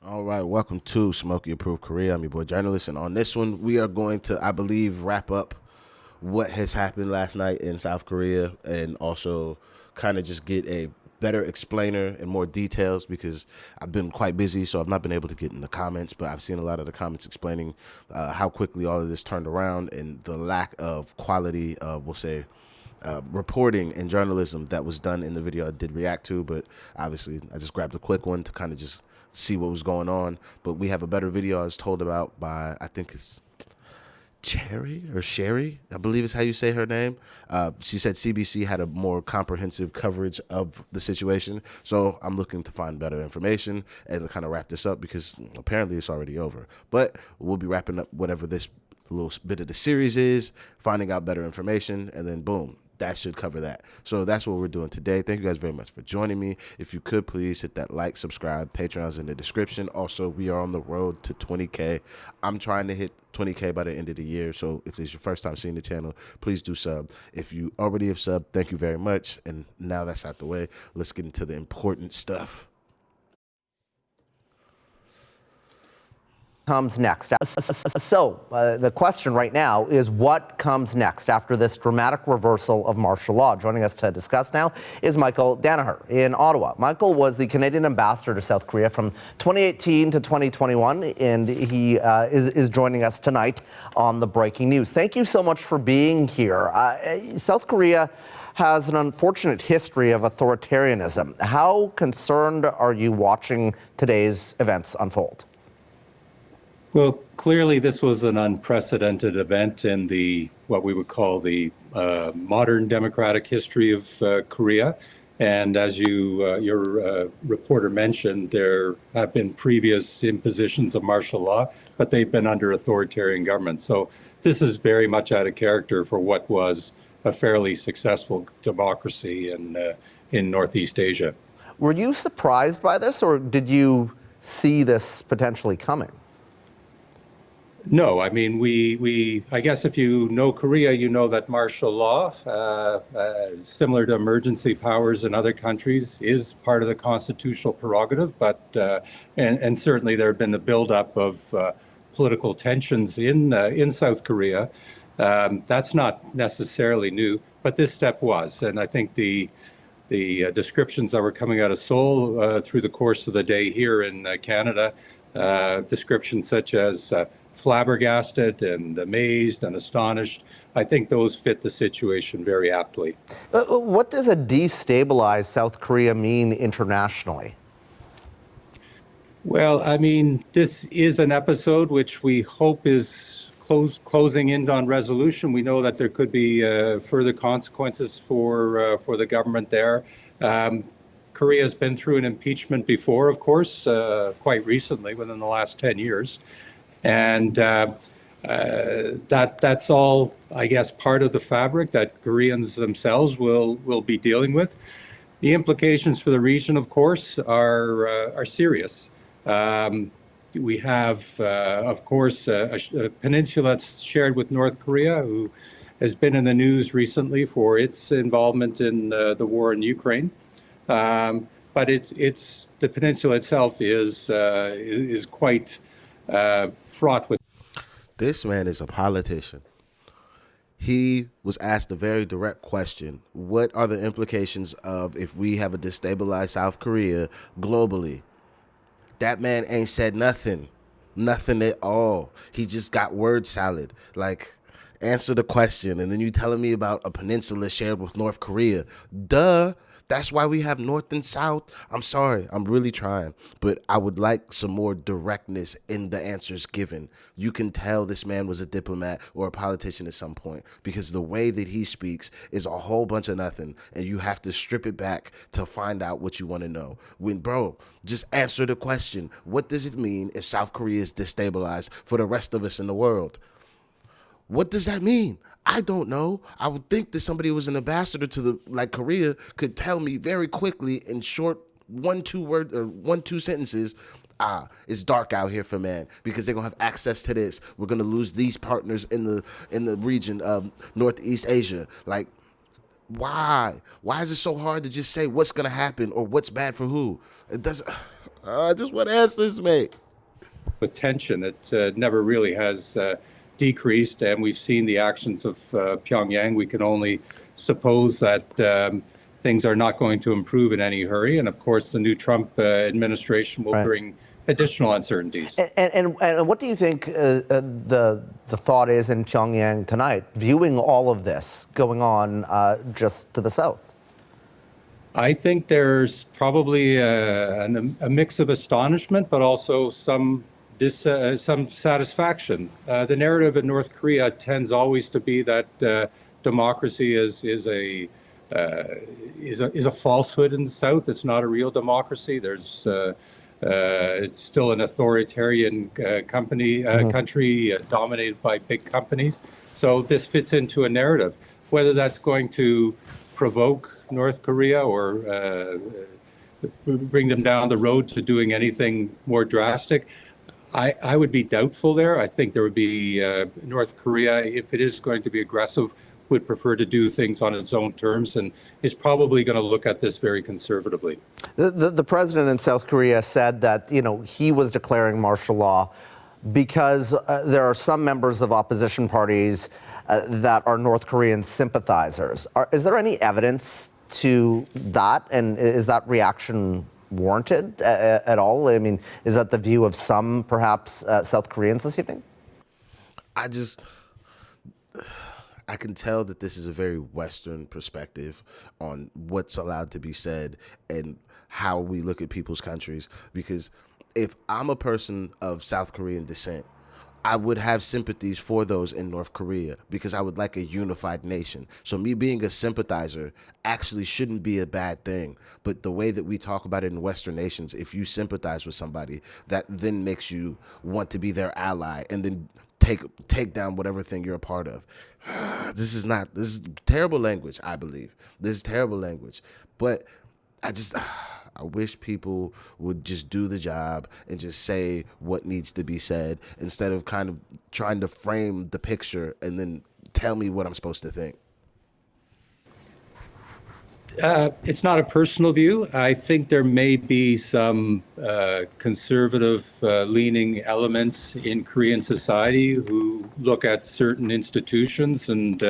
All right, welcome to Smokey Approved Korea. I'm your boy Journalist, and on this one, we are going to, I believe, wrap up what has happened last night in South Korea, and also kind of just get a better explainer and more details because I've been quite busy, so I've not been able to get in the comments. But I've seen a lot of the comments explaining how quickly all of this turned around and the lack of quality, we'll say, reporting and journalism that was done in the video I did react to, but obviously I just grabbed a quick one to kind of just see what was going on. But we have a better video I was told about by, I think it's Cherry or Sherry, I believe is how you say her name. She said CBC had a more comprehensive coverage of the situation. So I'm looking to find better information and to kind of wrap this up because apparently it's already over. But we'll be wrapping up whatever this little bit of the series is, finding out better information, and then boom, that should cover that. So that's what we're doing today. Thank you guys very much for joining me. If you could please hit that like, subscribe, Patreon's in the description. Also, we are on the road to 20K. I'm trying to hit 20K by the end of the year. So if this is your first time seeing the channel, please do sub. If you already have subbed, thank you very much. And now that's out the way, let's get into the important stuff. Comes next. The question right now is what comes next after this dramatic reversal of martial law? Joining us to discuss now is Michael Danagher in Ottawa. Michael was the Canadian ambassador to South Korea from 2018 to 2021, and he is joining us tonight on the breaking news. Thank you so much for being here. South Korea has an unfortunate history of authoritarianism. How concerned are you watching today's events unfold? Well, clearly this was an unprecedented event in the what we would call the modern democratic history of Korea. And as your reporter mentioned, there have been previous impositions of martial law, but they've been under authoritarian government. So this is very much out of character for what was a fairly successful democracy in Northeast Asia. Were you surprised by this, or did you see this potentially coming? No, I mean, I guess if you know Korea, you know that martial law, similar to emergency powers in other countries, is part of the constitutional prerogative. But, and certainly there have been a buildup of political tensions in South Korea. That's not necessarily new, but this step was. And I think the descriptions that were coming out of Seoul through the course of the day here in Canada, descriptions such as flabbergasted and amazed and astonished. I think those fit the situation very aptly. What does a destabilized South Korea mean internationally? Well, I mean, this is an episode which we hope is closing in on resolution. We know that there could be further consequences for the government there. Korea has been through an impeachment before, of course, quite recently, within the last 10 years. And that's all, I guess, part of the fabric that Koreans themselves will be dealing with. The implications for the region, of course, are serious. We have, of course, a peninsula that's shared with North Korea, who has been in the news recently for its involvement in the war in Ukraine. But it's the peninsula itself is quite fraught with. This man is a politician. He was asked a very direct question. What are the implications of if we have a destabilized South Korea globally? That man ain't said nothing. Nothing at all. He just got word salad. Like, answer the question. And then you telling me about a peninsula shared with North Korea. Duh. That's why we have North and South. I'm sorry. I'm really trying. But I would like some more directness in the answers given. You can tell this man was a diplomat or a politician at some point because the way that he speaks is a whole bunch of nothing. And you have to strip it back to find out what you want to know. Bro, just answer the question. What does it mean if South Korea is destabilized for the rest of us in the world? What does that mean? I don't know. I would think that somebody who was an ambassador to Korea could tell me very quickly in short 1-2 sentences. It's dark out here for man because they're gonna have access to this. We're gonna lose these partners in the region of Northeast Asia. Like, Why? Why is it so hard to just say what's gonna happen or what's bad for who? It doesn't. I just want answers, mate. With tension. It never really has decreased, and we've seen the actions of Pyongyang. We can only suppose that things are not going to improve in any hurry. And of course, the new Trump administration will bring additional uncertainties. And what do you think the thought is in Pyongyang tonight, viewing all of this going on just to the south? I think there's probably a mix of astonishment, but also some satisfaction. The narrative in North Korea tends always to be that democracy is a falsehood in the South. It's not a real democracy. It's still an authoritarian country dominated by big companies. So this fits into a narrative. Whether that's going to provoke North Korea or bring them down the road to doing anything more drastic, I would be doubtful there. I think there would be North Korea, if it is going to be aggressive, would prefer to do things on its own terms and is probably going to look at this very conservatively. The president in South Korea said that, he was declaring martial law because there are some members of opposition parties that are North Korean sympathizers. Is there any evidence to that? And is that reaction warranted at all? I mean, is that the view of some, perhaps, South Koreans this evening? I can tell that this is a very Western perspective on what's allowed to be said and how we look at people's countries. Because if I'm a person of South Korean descent, I would have sympathies for those in North Korea because I would like a unified nation. So me being a sympathizer actually shouldn't be a bad thing. But the way that we talk about it in Western nations, if you sympathize with somebody, that then makes you want to be their ally and then take down whatever thing you're a part of. This is terrible language, I believe. This is terrible language. But I wish people would just do the job and just say what needs to be said instead of kind of trying to frame the picture and then tell me what I'm supposed to think. It's not a personal view. I think there may be some conservative leaning elements in Korean society who look at certain institutions and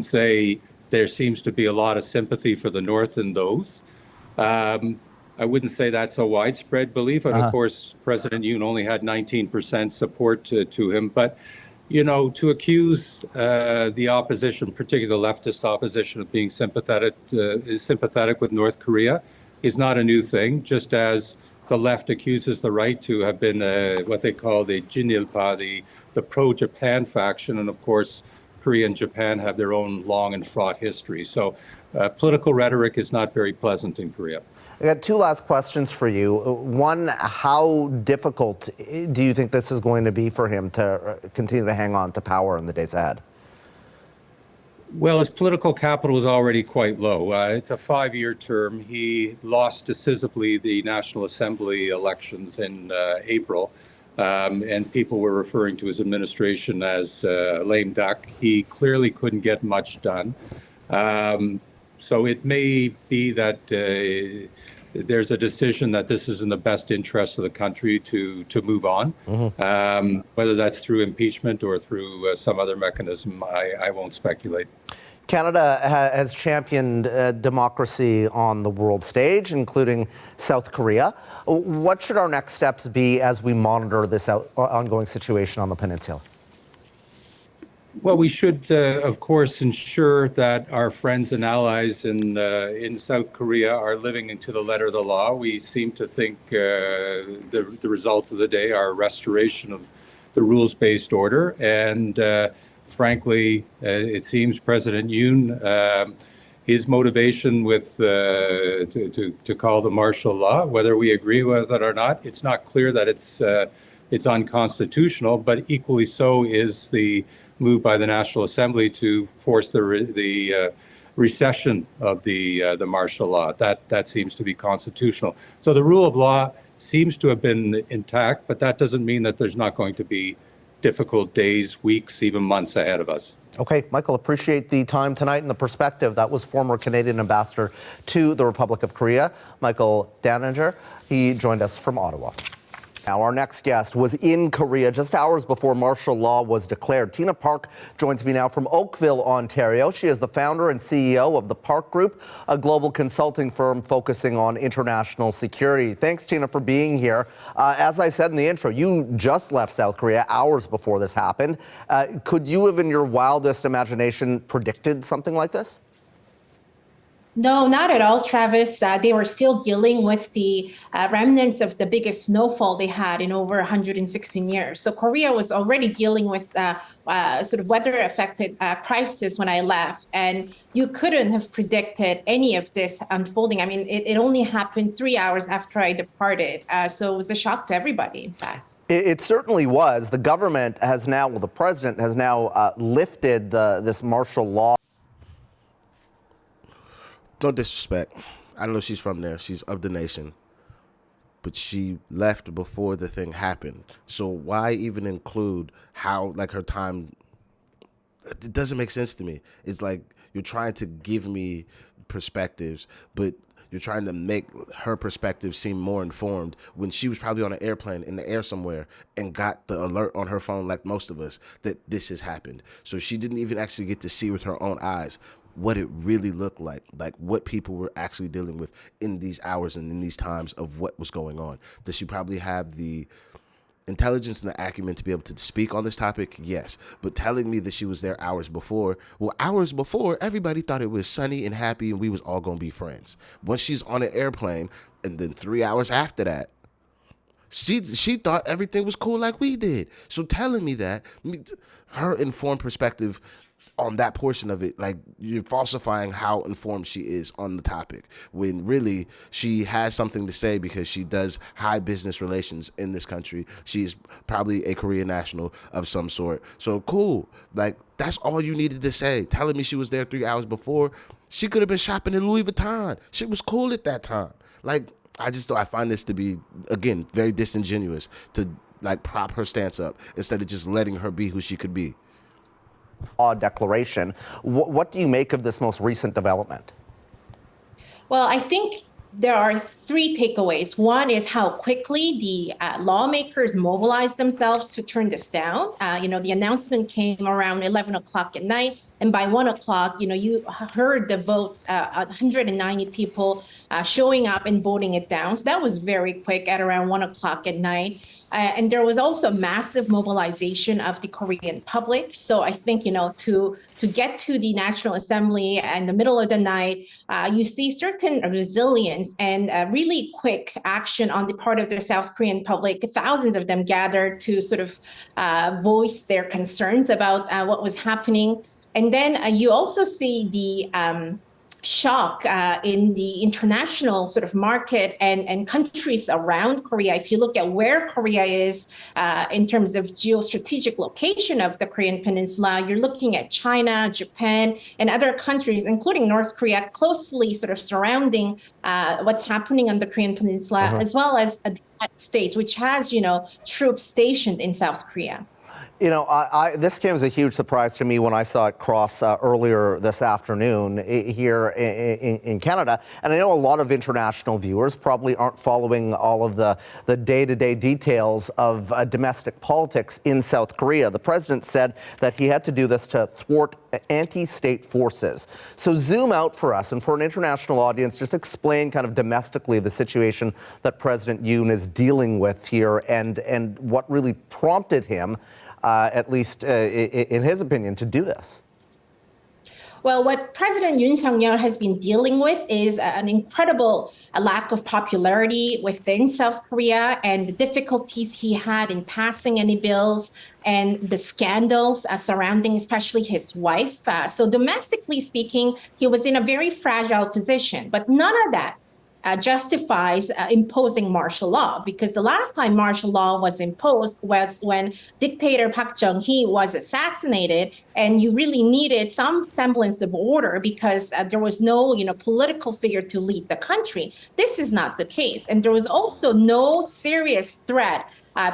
say there seems to be a lot of sympathy for the North in those. I wouldn't say that's a widespread belief. And of course, President Yoon only had 19% support to him. But to accuse the opposition, particularly the leftist opposition, of being sympathetic with North Korea is not a new thing, just as the left accuses the right to have been what they call the Jinilpa, the pro-Japan faction. And of course, Korea and Japan have their own long and fraught history. So political rhetoric is not very pleasant in Korea. I got two last questions for you. One, how difficult do you think this is going to be for him to continue to hang on to power in the days ahead? Well, his political capital is already quite low. It's a 5-year term. He lost decisively the National Assembly elections in April, and people were referring to his administration as lame duck. He clearly couldn't get much done. So it may be that there's a decision that this is in the best interest of the country to move on. Whether that's through impeachment or through some other mechanism, I won't speculate. Canada has championed democracy on the world stage, including South Korea. What should our next steps be as we monitor this ongoing situation on the peninsula? Well, we should, of course, ensure that our friends and allies in South Korea are living into the letter of the law. We seem to think the results of the day are a restoration of the rules-based order. And frankly, it seems President Yoon, his motivation to call the martial law, whether we agree with it or not, it's not clear that it's unconstitutional, but equally so is the move by the National Assembly to force the recession of the martial law. That seems to be constitutional. So the rule of law seems to have been intact, but that doesn't mean that there's not going to be difficult days, weeks, even months ahead of us. Okay, Michael, appreciate the time tonight and the perspective. That was former Canadian ambassador to the Republic of Korea, Michael Danagher. He joined us from Ottawa. Now, our next guest was in Korea just hours before martial law was declared. Tina Park joins me now from Oakville, Ontario. She is the founder and CEO of the Park Group, a global consulting firm focusing on international security. Thanks, Tina, for being here. As I said in the intro, you just left South Korea hours before this happened. Could you have, in your wildest imagination, predicted something like this? No, not at all, Travis. They were still dealing with the remnants of the biggest snowfall they had in over 116 years. So Korea was already dealing with sort of weather-affected crisis when I left. And you couldn't have predicted any of this unfolding. I mean, it only happened 3 hours after I departed. So it was a shock to everybody, in fact. It certainly was. The government has now, well, the president has now lifted this martial law. No disrespect. I know she's from there. She's of the nation. But she left before the thing happened. So why even include how, like, her time? It doesn't make sense to me. It's like you're trying to give me perspectives, but you're trying to make her perspective seem more informed when she was probably on an airplane in the air somewhere and got the alert on her phone, like most of us, that this has happened. So she didn't even actually get to see with her own eyes what it really looked like what people were actually dealing with in these hours and in these times of what was going on. Does she probably have the intelligence and the acumen to be able to speak on this topic? Yes. But telling me that she was there hours before, well, hours before, everybody thought it was sunny and happy and we was all going to be friends. Once she's on an airplane, and then 3 hours after that, she thought everything was cool like we did. So telling me that, her informed perspective on that portion of it, like, you're falsifying how informed she is on the topic, when really she has something to say because she does high business relations in this country. She's probably a Korean national of some sort. So cool. Like, that's all you needed to say. Telling me she was there 3 hours before, she could have been shopping in Louis Vuitton. Shit was cool at that time. Like, I find this to be, again, very disingenuous to, like, prop her stance up instead of just letting her be who she could be. Declaration. What do you make of this most recent development? Well, I think there are three takeaways. One is how quickly the lawmakers mobilized themselves to turn this down. The announcement came around 11 o'clock at night. And by 1 o'clock, you heard the votes, 190 people showing up and voting it down. So that was very quick at around 1 o'clock at night. And there was also massive mobilization of the Korean public. So I think, to get to the National Assembly in the middle of the night, you see certain resilience and really quick action on the part of the South Korean public. Thousands of them gathered to sort of voice their concerns about what was happening. And then you also see the shock in the international sort of market and countries around Korea. If you look at where Korea is in terms of geostrategic location of the Korean Peninsula, you're looking at China, Japan, and other countries, including North Korea, closely sort of surrounding what's happening on the Korean Peninsula, as well as the United States, which has, troops stationed in South Korea. This came as a huge surprise to me when I saw it cross earlier this afternoon here in Canada. And I know a lot of international viewers probably aren't following all of the day-to-day details of domestic politics in South Korea. The president said that he had to do this to thwart anti-state forces. So zoom out for us, and for an international audience, just explain kind of domestically the situation that President Yoon is dealing with here and what really prompted him, at least in his opinion, to do this. Well, what President Yoon Suk-yeol has been dealing with is an incredible lack of popularity within South Korea and the difficulties he had in passing any bills and the scandals surrounding especially his wife. So domestically speaking, he was in a very fragile position, but none of that justifies imposing martial law, because the last time martial law was imposed was when dictator Park Chung-hee was assassinated, and you really needed some semblance of order because there was no, political figure to lead the country. This is not the case, and there was also no serious threat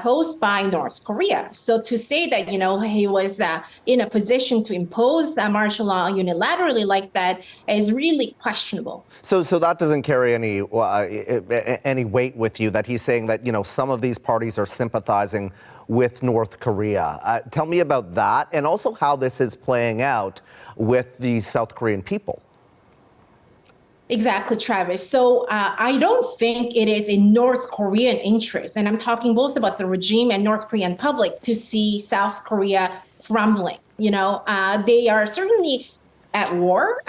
posed by North Korea. So to say that, he was in a position to impose martial law unilaterally like that is really questionable. So that doesn't carry any weight with you, that he's saying that, some of these parties are sympathizing with North Korea. Tell me about that, and also how this is playing out with the South Korean people. Exactly, Travis. So I don't think it is in North Korean interest, and I'm talking both about the regime and North Korean public, to see South Korea crumbling. They are certainly at war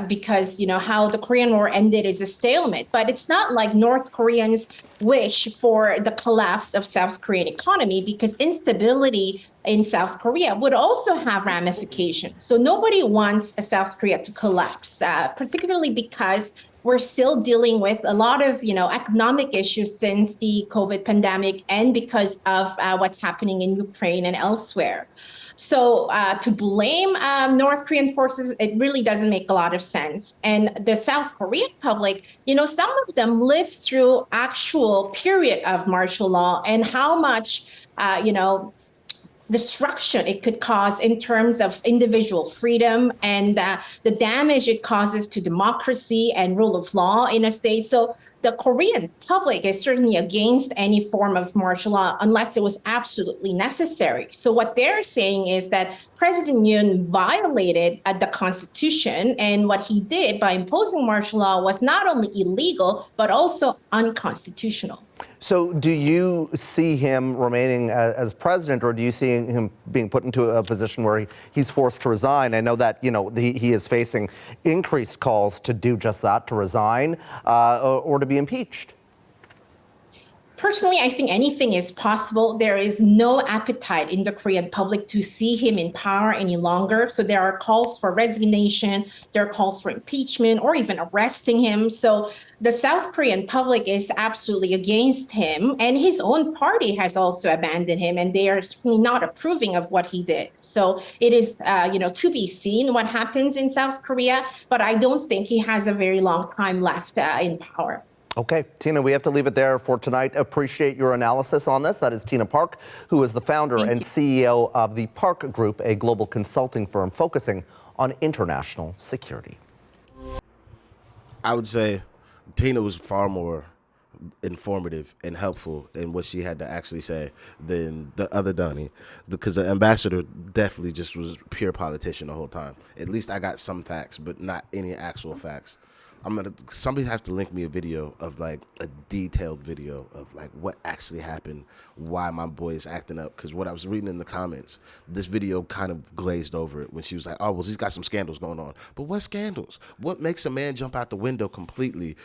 because, how the Korean War ended is a stalemate. But it's not like North Koreans wish for the collapse of South Korean economy, because instability in South Korea would also have ramifications. So nobody wants South Korea to collapse, particularly because we're still dealing with a lot of, economic issues since the COVID pandemic, and because of what's happening in Ukraine and elsewhere. So to blame North Korean forces, it really doesn't make a lot of sense. And the South Korean public, some of them lived through actual period of martial law, and how much, destruction it could cause in terms of individual freedom, and the damage it causes to democracy and rule of law in a state. So the Korean public is certainly against any form of martial law unless it was absolutely necessary. So what they're saying is that President Yoon violated the Constitution, and what he did by imposing martial law was not only illegal, but also unconstitutional. So do you see him remaining as president, or do you see him being put into a position where he's forced to resign? I know that, he is facing increased calls to do just that, to resign or to be impeached. Personally, I think anything is possible. There is no appetite in the Korean public to see him in power any longer. So there are calls for resignation, there are calls for impeachment, or even arresting him. So the South Korean public is absolutely against him, and his own party has also abandoned him, and they are certainly not approving of what he did. So it is, to be seen what happens in South Korea, but I don't think he has a very long time left in power. Okay, Tina, we have to leave it there for tonight. Appreciate your analysis on this. That is Tina Park, who is the founder and CEO of the Park Group, a global consulting firm focusing on international security. I would say Tina was far more informative and helpful in what she had to actually say than the other Donnie, because the ambassador definitely just was pure politician the whole time. At least I got some facts, but not any actual facts. Somebody has to link me a video of like a detailed video of like what actually happened, why my boy is acting up. Because what I was reading in the comments, this video kind of glazed over it when she was like, oh, well, he's got some scandals going on. But what scandals? What makes a man jump out the window completely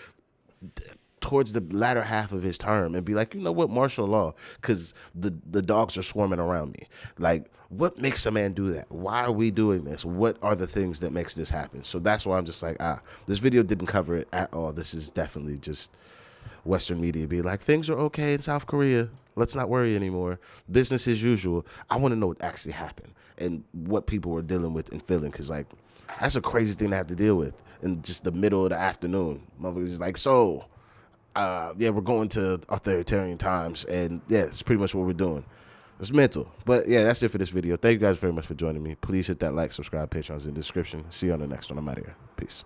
towards the latter half of his term and be like, you know what, martial law, because the dogs are swarming around me? Like, what makes a man do that? Why are we doing this? What are the things that makes this happen? So that's why I'm just like, this video didn't cover it at all. This is definitely just Western media be like, things are okay in South Korea. Let's not worry anymore. Business as usual. I want to know what actually happened and what people were dealing with and feeling, because like, that's a crazy thing to have to deal with in just the middle of the afternoon. Motherfuckers is like, so we're going to authoritarian times, and yeah, it's pretty much what we're doing. It's mental. But yeah, that's it for this video. Thank you guys very much for joining me. Please hit that like, subscribe, Patreon's in the description. See you on the next one. I'm out of here. Peace.